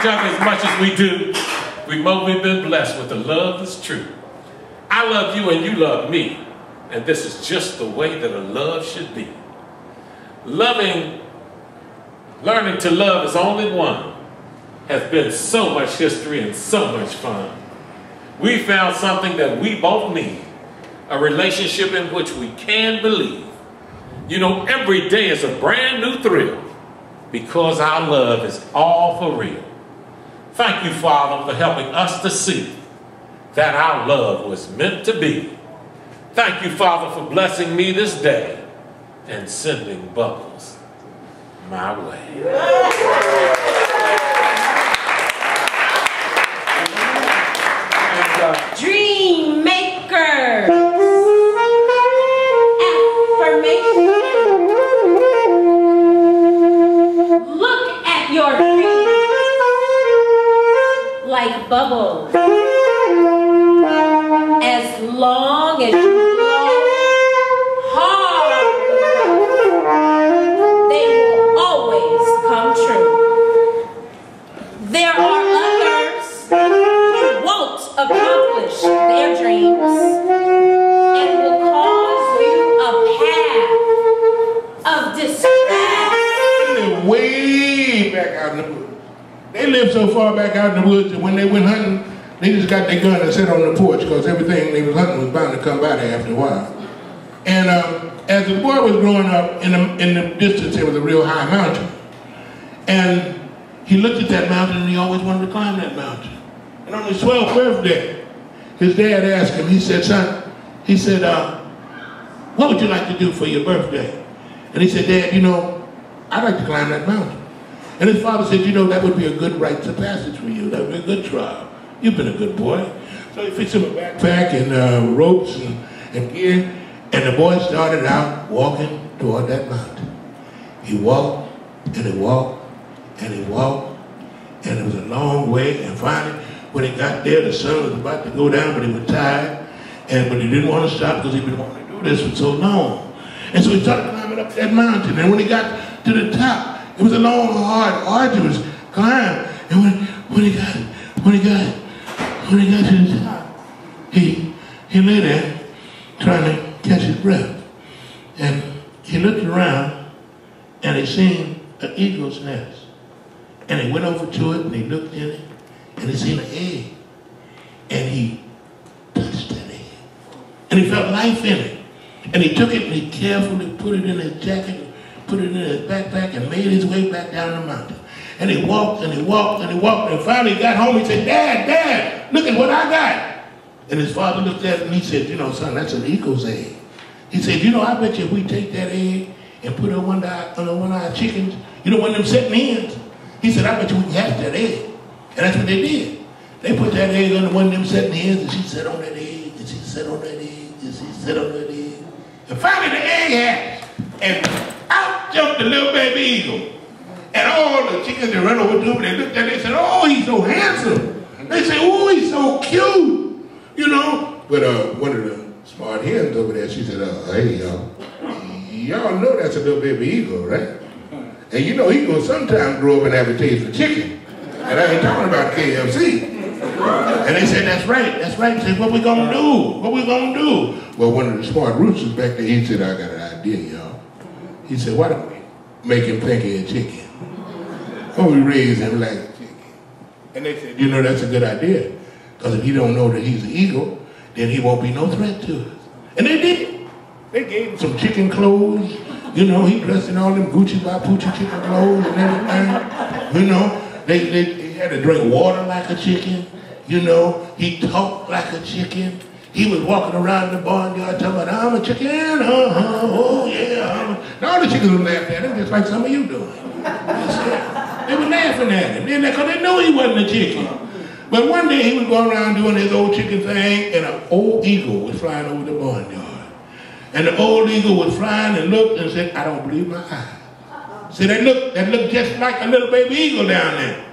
other as much as we do, we've been blessed with the love that's true. I love you and you love me, and this is just the way that a love should be. Learning to love as only one has been so much history and so much fun. We found something that we both need, a relationship in which we can believe. You know, every day is a brand new thrill because our love is all for real. Thank you, Father, for helping us to see that our love was meant to be. Thank you, Father, for blessing me this day and sending bubbles my way. Dream maker. Affirmation. Look at your dreams like bubbles. As long as you blow hard, they will always come true. There are others who won't accomplish their dreams and will cause you a path of distress. They live way back out in the woods. They lived so far back out in the woods that when they went hunting, they just got their gun and sat on the porch because everything they was hunting was bound to come by there after a while. And as the boy was growing up, in the distance there was a real high mountain. And he looked at that mountain and he always wanted to climb that mountain. And on his 12th birthday, his dad asked him, he said, son, he said, what would you like to do for your birthday? And he said, Dad, you know, I'd like to climb that mountain. And his father said, you know, that would be a good rite of passage for you. That would be a good trial. You've been a good boy. So he fixed him a backpack and ropes and gear. And the boy started out walking toward that mountain. He walked and he walked and he walked. And it was a long way. And finally, when he got there, the sun was about to go down, but he was tired. But he didn't want to stop because he'd been wanting to do this for so long. And so he started climbing up that mountain. And when he got to the top, it was a long, hard, arduous climb. And when he got to the top, he lay there trying to catch his breath. And he looked around and he seen an eagle's nest. And he went over to it and he looked in it and he seen an egg. And he touched that egg. And he felt life in it. And he took it and he carefully put it in his jacket, put it in his backpack, and made his way back down the mountain. And he walked and he walked and he walked, and finally he got home. He said, Dad, look at what I got. And his father looked at it and he said, you know, son, that's an eagle's egg. He said, you know, I bet you if we take that egg and put it on one of our chickens, you know, one of them setting hens. He said, I bet you we can hatch that egg. And that's what they did. They put that egg under one of them setting hens, and she sat on that egg, and she sat on that egg, and she sat on that egg. And finally the egg hatched, and out jumped the little baby eagle. And all the chickens that ran over to him, they looked at it, they said, oh, he's so handsome. They said, oh, he's so cute, you know. But one of the smart hens over there, she said, hey, y'all know that's a little baby eagle, right? And you know, he gonna sometimes grow up and have a taste for chicken. And I ain't talking about KFC. And they said, that's right. He said, what we gonna do? What we gonna do? Well, one of the smart roosters back there, he said, I got an idea, y'all. He said, why don't we make him think he a chicken? Why don't we raise him like a chicken? And they said, you know, that's a good idea. Because if he don't know that he's an eagle, then he won't be no threat to us. And they did. They gave him some chicken clothes. You know, he dressed in all them Gucci by Poochie chicken clothes and everything. You know, they had to drink water like a chicken. You know, he talked like a chicken. He was walking around the barnyard talking about, I'm a chicken, oh yeah. And all the chickens would laugh at him just like some of you doing. They were laughing at him because they knew he wasn't a chicken. But one day he was going around doing his old chicken thing, and an old eagle was flying over the barnyard. And the old eagle was flying and looked and said, I don't believe my eyes. See, that looked just like a little baby eagle down there.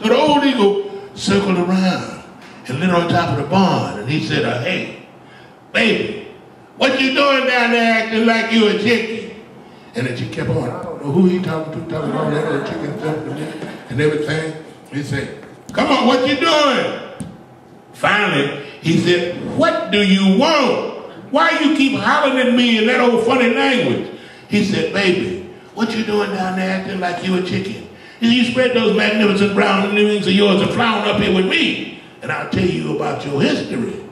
So the old eagle circled around and lit on top of the barn, and he said, hey, baby, what you doing down there acting like you a chicken? And then she kept on, I don't know who he talking to, talking about that old chicken stuff and everything. He said, come on, what you doing? Finally, he said, what do you want? Why you keep hollering at me in that old funny language? He said, baby, what you doing down there acting like you a chicken? He said, you spread those magnificent brown wings of yours and fly on up here with me, and I'll tell you about your history.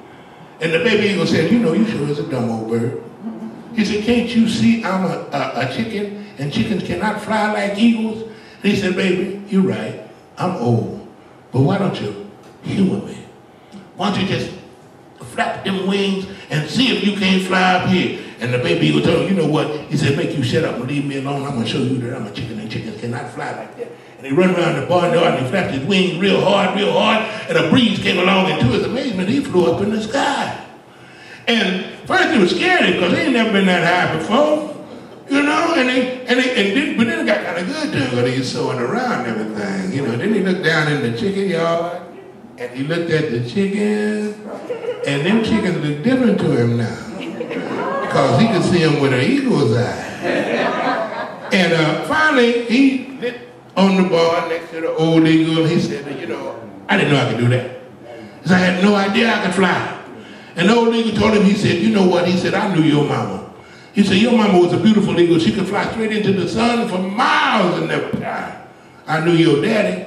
And the baby eagle said, you know, you sure is a dumb old bird. He said, can't you see I'm a chicken, and chickens cannot fly like eagles? And he said, baby, you're right, I'm old, but why don't you humor me? Why don't you just flap them wings and see if you can't fly up here? And the baby eagle told him, you know what? He said, make you shut up and leave me alone. I'm going to show you that I'm a chicken and chickens cannot fly like that. And he run around the barnyard and he flapped his wings real hard, and a breeze came along, and to his amazement, he flew up in the sky. And first it was scary because he ain't never been that high before, you know, but then it got kind of good to him because he was soaring around and everything, you know. Then he looked down in the chicken yard, and he looked at the chickens, and them chickens look different to him now, because he could see them with an eagle's eye. And finally, he lit on the bar next to the old eagle, and he said, you know, I didn't know I could do that. Because I had no idea I could fly. And the old eagle told him, he said, you know what? He said, I knew your mama. He said, your mama was a beautiful eagle. She could fly straight into the sun for miles and never die. I knew your daddy.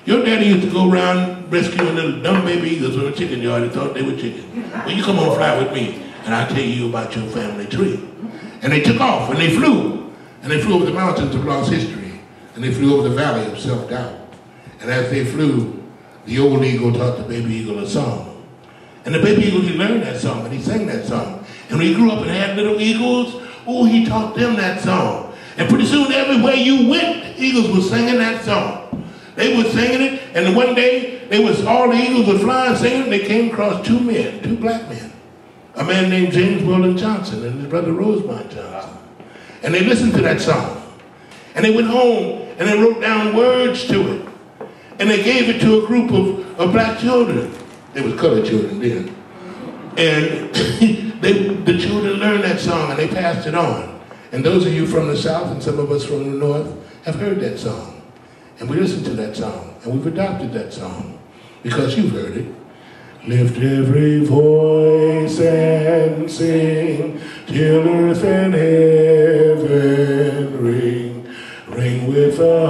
Your daddy used to go around rescuing little dumb baby eagles from a chicken yard and thought they were chickens. Well, you come on, fly with me, and I'll tell you about your family tree. And they took off, and they flew. And they flew over the mountains of lost history. And they flew over the valley of self-doubt. And as they flew, the old eagle taught the baby eagle a song. And the baby eagle, he learned that song, and he sang that song. And when he grew up and had little eagles, oh, he taught them that song. And pretty soon, everywhere you went, the eagles were singing that song. They were singing it, and one day, all the eagles were flying, singing. They came across two black men. A man named James Weldon Johnson and his brother Rosemont Johnson. And they listened to that song. And they went home, and they wrote down words to it. And they gave it to a group of black children. They was colored children then. And the children learned that song, and they passed it on. And those of you from the South and some of us from the North have heard that song. And we listen to that song, and we've adopted that song because you've heard it. Lift every voice and sing till earth and heaven ring, ring with a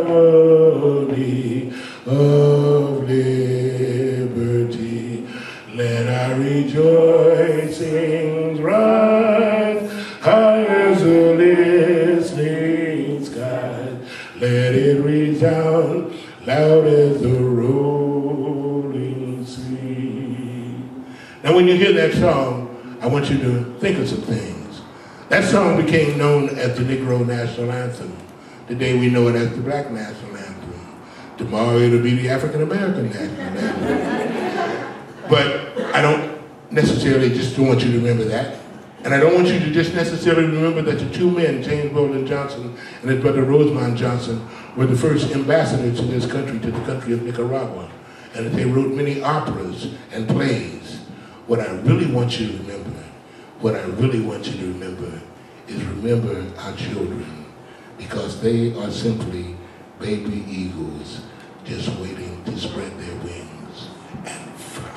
harmony of liberty. Let our rejoicings rise high as the listening skies. Let it resound loud as the rolling sea. Now when you hear that song, I want you to think of some things. That song became known as the Negro National Anthem. Today we know it as the Black National Anthem. Tomorrow it'll be the African American National Anthem. But I don't necessarily just want you to remember that. And I don't want you to just necessarily remember that the two men, James Weldon Johnson and his brother Rosemont Johnson, were the first ambassadors to this country, to the country of Nicaragua, and that they wrote many operas and plays. What I really want you to remember, is remember our children, because they are simply baby eagles just waiting to spread their wings and fly.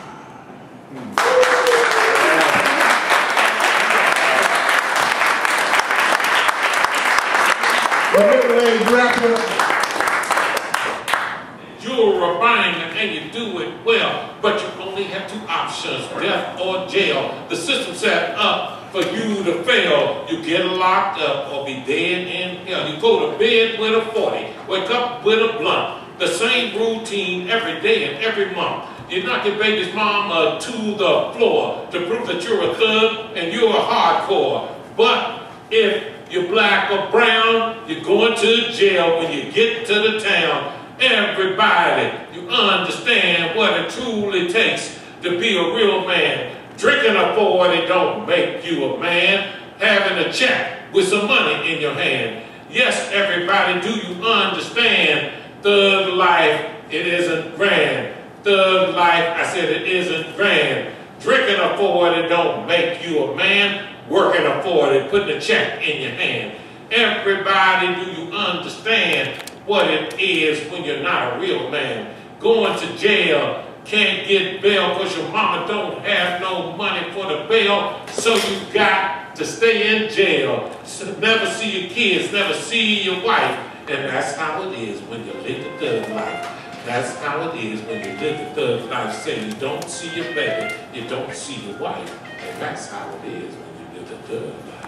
You're a binder and you do it well, but you only have two options, death or jail. The system set up for you to fail. You get locked up or be dead in hell. You go to bed with a 40, wake up with a blunt. The same routine every day and every month. You knock your baby's mama to the floor to prove that you're a thug and you're a hardcore. But if you're black or brown, you're going to jail when you get to the town. Everybody, you understand what it truly takes to be a real man. Drinking a 40 don't make you a man. Having a check with some money in your hand. Yes, everybody, do you understand? Thug life, it isn't grand. Thug life, I said it isn't grand. Drinking a 40 don't make you a man. Working a 40, putting a check in your hand. Everybody, do you understand? what it is when you're not a real man. Going to jail, can't get bail because your mama don't have no money for the bail, so you got to stay in jail. So never see your kids, never see your wife. And that's how it is when you live the thug life. That's how it is when you live the thug life. Say you don't see your baby, you don't see your wife. And that's how it is when you live the thug life.